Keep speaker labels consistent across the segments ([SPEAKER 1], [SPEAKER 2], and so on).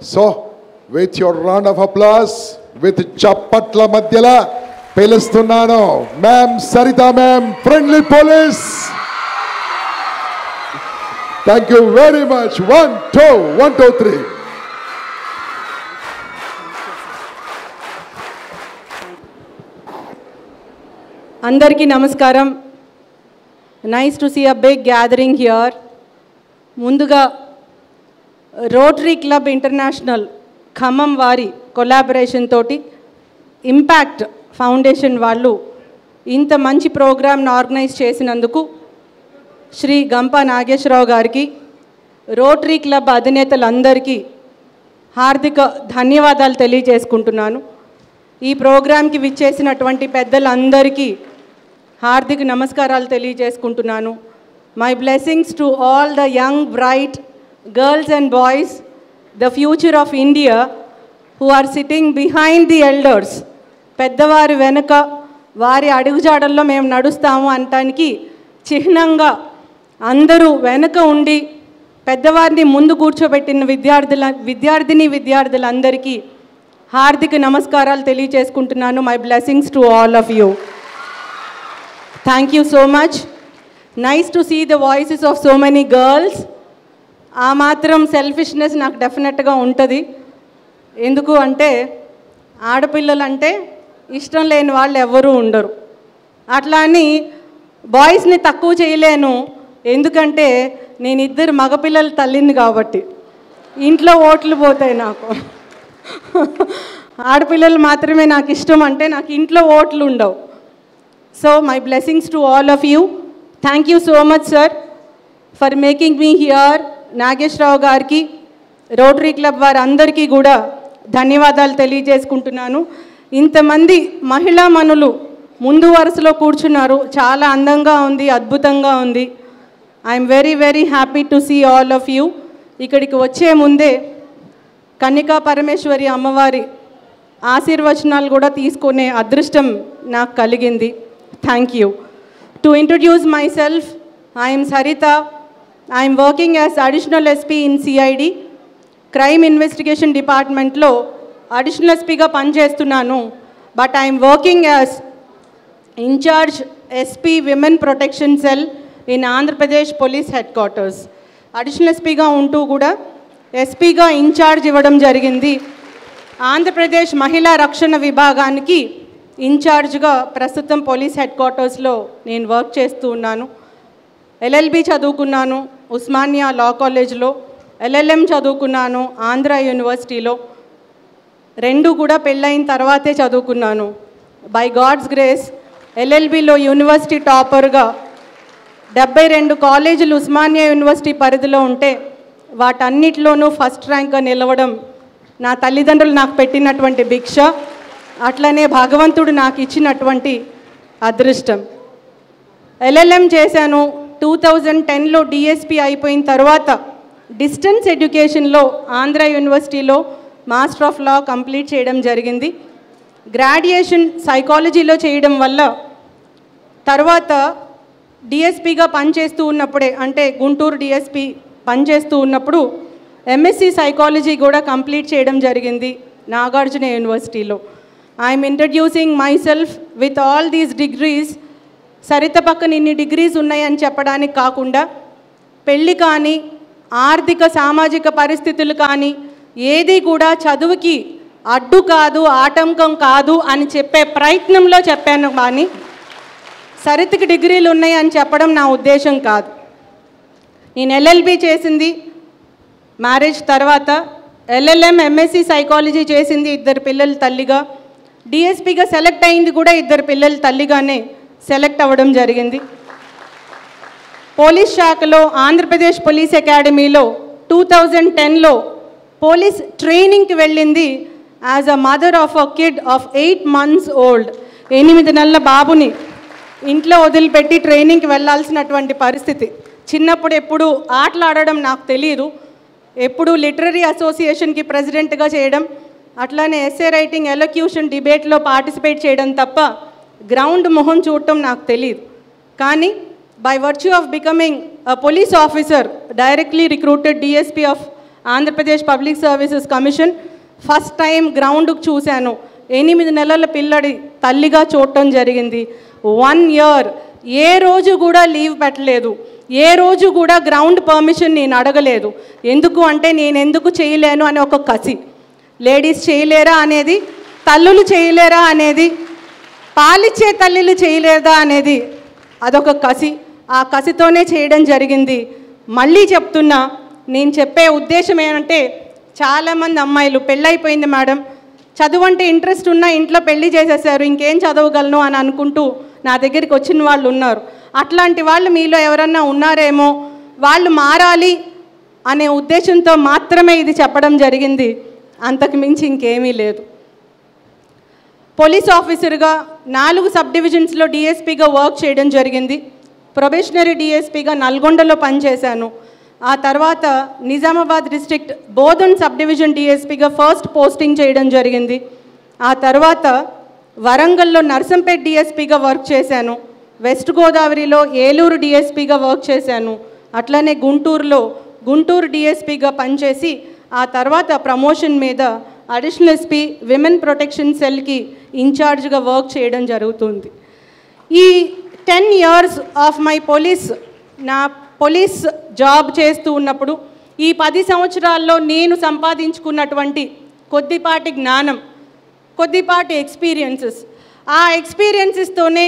[SPEAKER 1] So, with your round of applause, with Chappatla Madhyala, Pilustunnanu, Ma'am Sarita Ma'am, Friendly Police. Thank you very much. 1, 2, 1, 2, 3.
[SPEAKER 2] Andarki namaskaram. Nice to see a big gathering here. Munduga Rotary Club International Khammam vari collaboration toti Impact Foundation వాళ్ళు ఇంత మంచి ప్రోగ్రామ్ని organise చేసినందుకు శ్రీ గంప నాగేశ్వరరావు గారికి Rotary club అధినేతలందరికీ హార్దిక ధన్యవాదాలు తెలియజేసుకుంటున్నాను. ఈ ప్రోగ్రాంకి విచ్చేసినటువంటి పెద్దలందరికీ హార్దిక నమస్కారాలు తెలియజేసుకుంటున్నాను. My blessings to all the young bright girls and boys, the future of India, who are sitting behind the elders. పెద్దవారి వెనుక వారి అడుగుజాడల్లో మేము నడుస్తాము అనటానికి చిహ్నంగా అందరూ వెనుక ఉండి పెద్దవారిని ముందు కూర్చోబెట్టిన విద్యార్థులందరికీ హార్దిక నమస్కారాలు తెలియజేసుకుంటున్నాను. My blessings to all of you. Thank you so much. Nice to see the voices of so many girls. ఆ మాత్రం సెల్ఫిష్నెస్ నాకు డెఫినెట్గా ఉంటుంది. ఎందుకు అంటే ఆడపిల్లలంటే ఇష్టం లేని వాళ్ళు ఎవరూ ఉండరు. అట్లా అని బాయ్స్ని తక్కువ చేయలేను. ఎందుకంటే నేను ఇద్దరు మగపిల్లల తల్లిని కాబట్టి ఇంట్లో ఓట్లు పోతాయి నాకు. ఆడపిల్లలు మాత్రమే నాకు ఇష్టం అంటే నాకు ఇంట్లో ఓట్లు ఉండవు. So my blessings to all of you. Thank you so much sir for making me here. Nageswararao గారికి రోటరీ క్లబ్ వారందరికీ కూడా ధన్యవాదాలు తెలియజేసుకుంటున్నాను. ఇంతమంది మహిళా మనులు ముందు వరుసలో కూర్చున్నారు. చాలా అందంగా ఉంది, అద్భుతంగా ఉంది. I'm very very happy to see all of you. ఇక్కడికి వచ్చే ముందే కన్యకా పరమేశ్వరి అమ్మవారి ఆశీర్వచనాలు కూడా తీసుకునే అదృష్టం నాకు కలిగింది. Thank you. To introduce my self, I'm Saritha. I am working as additional SP in CID, Crime Investigation Departmentలో additional ఎస్పీగా పనిచేస్తున్నాను. But I am working as incharge SP Women Protection Cell in Andhra Pradesh police head quarters. Additional ఎస్పీగా ఉంటూ కూడా ఎస్పీగా incharge ఇవ్వడం జరిగింది. ఆంధ్రప్రదేశ్ మహిళా రక్షణ విభాగానికి ఇన్ఛార్జ్గా ప్రస్తుతం పోలీస్ హెడ్ క్వార్టర్స్లో నేను వర్క్ చేస్తూ ఉన్నాను. LLB చదువుకున్నాను ఉస్మానియా లా కాలేజ్లో, LLM చదువుకున్నాను ఆంధ్ర యూనివర్సిటీలో. రెండు కూడా పెళ్ళైన తర్వాతే చదువుకున్నాను. బై గాడ్స్ గ్రేస్ LLBలో యూనివర్సిటీ టాపర్గా 72 కాలేజీలు ఉస్మానియా యూనివర్సిటీ పరిధిలో ఉంటే వాటన్నిటిలోనూ ఫస్ట్ ర్యాంక్గా నిలవడం నా తల్లిదండ్రులు నాకు పెట్టినటువంటి భిక్ష, అట్లనే భగవంతుడు నాకు ఇచ్చినటువంటి అదృష్టం. LLM చేశాను. 2010లో DSP అయిపోయిన తర్వాత డిస్టెన్స్ ఎడ్యుకేషన్లో ఆంధ్ర యూనివర్సిటీలో మాస్టర్ ఆఫ్ లా కంప్లీట్ చేయడం జరిగింది. గ్రాడ్యుయేషన్ సైకాలజీలో చేయడం వల్ల తర్వాత డిఎస్పీగా పనిచేస్తూ ఉన్నప్పుడే, అంటే గుంటూరు DSP పనిచేస్తూ ఉన్నప్పుడు MSc సైకాలజీ కూడా కంప్లీట్ చేయడం జరిగింది నాగార్జున యూనివర్సిటీలో. I'm introducing my self with all these degrees. Saritha పక్కన ఇన్ని డిగ్రీస్ ఉన్నాయని చెప్పడానికి కాకుండా పెళ్ళి కానీ ఆర్థిక సామాజిక పరిస్థితులు కానీ ఏది కూడా చదువుకి అడ్డు కాదు, ఆటంకం కాదు అని చెప్పే ప్రయత్నంలో చెప్పాను. కానీ సరితకి డిగ్రీలు ఉన్నాయి అని చెప్పడం నా ఉద్దేశం కాదు. నేను LLB చేసింది మ్యారేజ్ తర్వాత, LLM MSc సైకాలజీ చేసింది ఇద్దరు పిల్లల తల్లిగా, DSPగా సెలెక్ట్ అయింది కూడా ఇద్దరు పిల్లల తల్లిగానే సెలెక్ట్ అవ్వడం జరిగింది. పోలీస్ శాఖలో ఆంధ్రప్రదేశ్ పోలీస్ అకాడమీలో 2010లో పోలీస్ ట్రైనింగ్కి వెళ్ళింది as a mother of a kid of 8 months old. 8 నెలల బాబుని ఇంట్లో వదిలిపెట్టి ట్రైనింగ్కి వెళ్ళాల్సినటువంటి పరిస్థితి. చిన్నప్పుడు ఎప్పుడు ఆటలాడడం నాకు తెలియదు. ఎప్పుడు లిటరరీ అసోసియేషన్కి ప్రెసిడెంట్గా చేయడం, అట్లానే ఎస్ఏ రైటింగ్, ఎలక్యూషన్, డిబేట్లో పార్టిసిపేట్ చేయడం తప్ప గ్రౌండ్ మొహం చూడటం నాకు తెలియదు. కానీ by virtue of becoming a police officer, directly recruited DSP of Andhra Pradesh public services commission. First time గ్రౌండ్కి చూశాను. 8 నెలల పిల్లడి తల్లిగా చూడటం జరిగింది. 1 ఇయర్ ఏ రోజు కూడా లీవ్ పెట్టలేదు, ఏ రోజు కూడా గ్రౌండ్ పర్మిషన్ నేను అడగలేదు. ఎందుకు అంటే నేను ఎందుకు చేయలేను అనే ఒక కసి. లేడీస్ చేయలేరా అనేది, తల్లులు చేయలేరా అనేది, పాలిచ్చే తల్లులు చేయలేదా అనేది అదొక కసి. ఆ కసితోనే చేయడం జరిగింది. మళ్ళీ చెప్తున్నా, నేను చెప్పే ఉద్దేశం ఏంటంటే, చాలామంది అమ్మాయిలు పెళ్ళైపోయింది మేడం, చదువు అంటే ఇంట్రెస్ట్ ఉన్నా ఇంట్లో పెళ్లి చేసేసారు, ఇంకేం చదవగలను అని అనుకుంటూ నా దగ్గరికి వచ్చిన వాళ్ళు ఉన్నారు. అట్లాంటి వాళ్ళు మీలో ఎవరన్నా ఉన్నారేమో, వాళ్ళు మారాలి అనే ఉద్దేశంతో మాత్రమే ఇది చెప్పడం జరిగింది, అంతకు మించి ఇంకేమీ లేదు. పోలీస్ ఆఫీసర్గా 4 సబ్ డివిజన్స్లో డిఎస్పీగా వర్క్ చేయడం జరిగింది. ప్రొబేషనరీ డిఎస్పీగా నల్గొండలో పనిచేశాను. ఆ తర్వాత Nizamabad district Bodhan sub division డిఎస్పీగా ఫస్ట్ పోస్టింగ్ చేయడం జరిగింది. ఆ తర్వాత వరంగల్లో నర్సంపేట్ డిఎస్పీగా వర్క్ చేశాను. వెస్ట్ గోదావరిలో ఏలూరు డిఎస్పీగా వర్క్ చేశాను. అట్లనే గుంటూరు డిఎస్పీగా పనిచేసి ఆ తర్వాత ప్రమోషన్ మీద అడిషనల్ ఎస్పీ విమెన్ ప్రొటెక్షన్ సెల్కి ఇన్ఛార్జ్గా వర్క్ చేయడం జరుగుతుంది. ఈ 10 ఇయర్స్ ఆఫ్ మై నా పోలీస్ జాబ్ చేస్తూ ఉన్నప్పుడు ఈ 10 సంవత్సరాల్లో నేను సంపాదించుకున్నటువంటి కొద్దిపాటి జ్ఞానం, కొద్దిపాటి ఎక్స్పీరియన్సెస్, ఆ ఎక్స్పీరియన్సెస్తోనే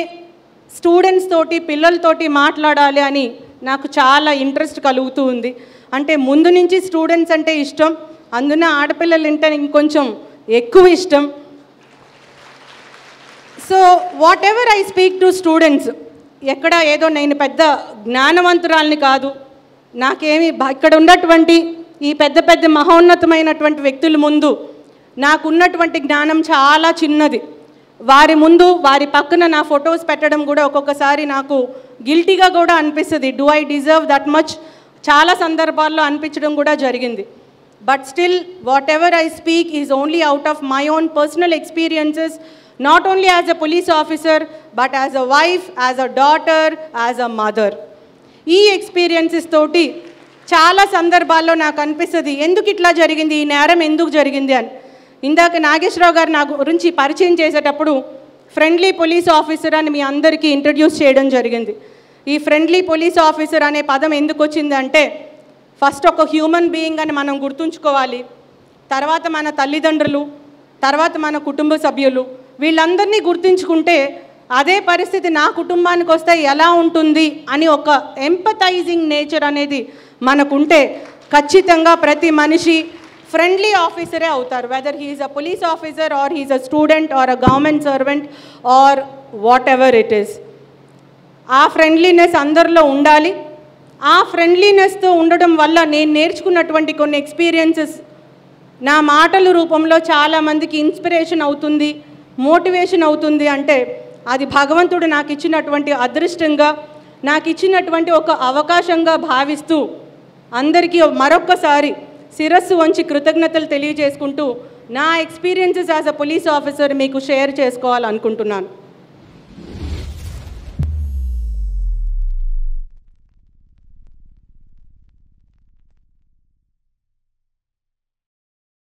[SPEAKER 2] స్టూడెంట్స్ తోటి పిల్లలతోటి మాట్లాడాలి అని నాకు చాలా ఇంట్రెస్ట్ కలుగుతూ ఉంది. అంటే ముందు నుంచి స్టూడెంట్స్ అంటే ఇష్టం, అందున ఆడపిల్లలు అంటే ఇంకొంచెం ఎక్కువ ఇష్టం. So what ever I speak to students, ఎక్కడ ఏదో నేను పెద్ద జ్ఞానవంతురాల్ని కాదు, నాకేమి ఇక్కడ ఉన్నటువంటి ఈ పెద్ద పెద్ద మహోన్నతమైనటువంటి వ్యక్తుల ముందు నాకున్నటువంటి జ్ఞానం చాలా చిన్నది. వారి ముందు వారి పక్కన నా ఫొటోస్ పెట్టడం కూడా ఒక్కొక్కసారి నాకు గిల్టీగా కూడా అనిపిస్తుంది. Do I deserve that much? చాలా సందర్భాల్లో అనిపించడం కూడా జరిగింది. But still what ever I speak is only out of my own personal experiences, not only as a police officer but as a wife, as a daughter, as a mother. ఈ experiences తోటి చాలా సందర్భాల్లో నాకు అనిపిస్తుంది ఎందుకు ఇట్లా జరిగింది, ఈ నేరం ఎందుకు జరిగింది అని. ఇందాక నాగేశ్వరరావు గారు నా గురించి పరిచయం చేసేటప్పుడు ఫ్రెండ్లీ పోలీస్ ఆఫీసర్ అని మీ అందరికీ ఇంట్రడ్యూస్ చేయడం జరిగింది. ఈ ఫ్రెండ్లీ పోలీస్ ఆఫీసర్ అనే పదం ఎందుకు వచ్చిందంటే, ఫస్ట్ ఒక హ్యూమన్ బీయింగ్ అని మనం గుర్తుంచుకోవాలి. తర్వాత మన తల్లిదండ్రులు, తర్వాత మన కుటుంబ సభ్యులు, వీళ్ళందరినీ గుర్తించుకుంటే అదే పరిస్థితి నా కుటుంబానికి వస్తే ఎలా ఉంటుంది అని ఒక ఎంపథైజింగ్ నేచర్ అనేది మనకుంటే ఖచ్చితంగా ప్రతి మనిషి ఫ్రెండ్లీ ఆఫీసరే అవుతారు. Whether he is a police officer or he is a student or a government servant or whatever it is. ఆ ఫ్రెండ్లీనెస్ అందరిలో ఉండాలి. ఆ ఫ్రెండ్లీనెస్తో ఉండడం వల్ల నేను నేర్చుకున్నటువంటి కొన్ని ఎక్స్పీరియన్సెస్ నా మాటల రూపంలో చాలామందికి ఇన్స్పిరేషన్ అవుతుంది, మోటివేషన్ అవుతుంది. అంటే అది భగవంతుడు నాకు ఇచ్చినటువంటి అదృష్టంగా, నాకు ఇచ్చినటువంటి ఒక అవకాశంగా భావిస్తూ అందరికీ మరొక్కసారి శిరస్సు వంచి కృతజ్ఞతలు తెలియజేసుకుంటూ నా experiences as a police officer మీకు షేర్ చేసుకోవాలనుకుంటున్నాను.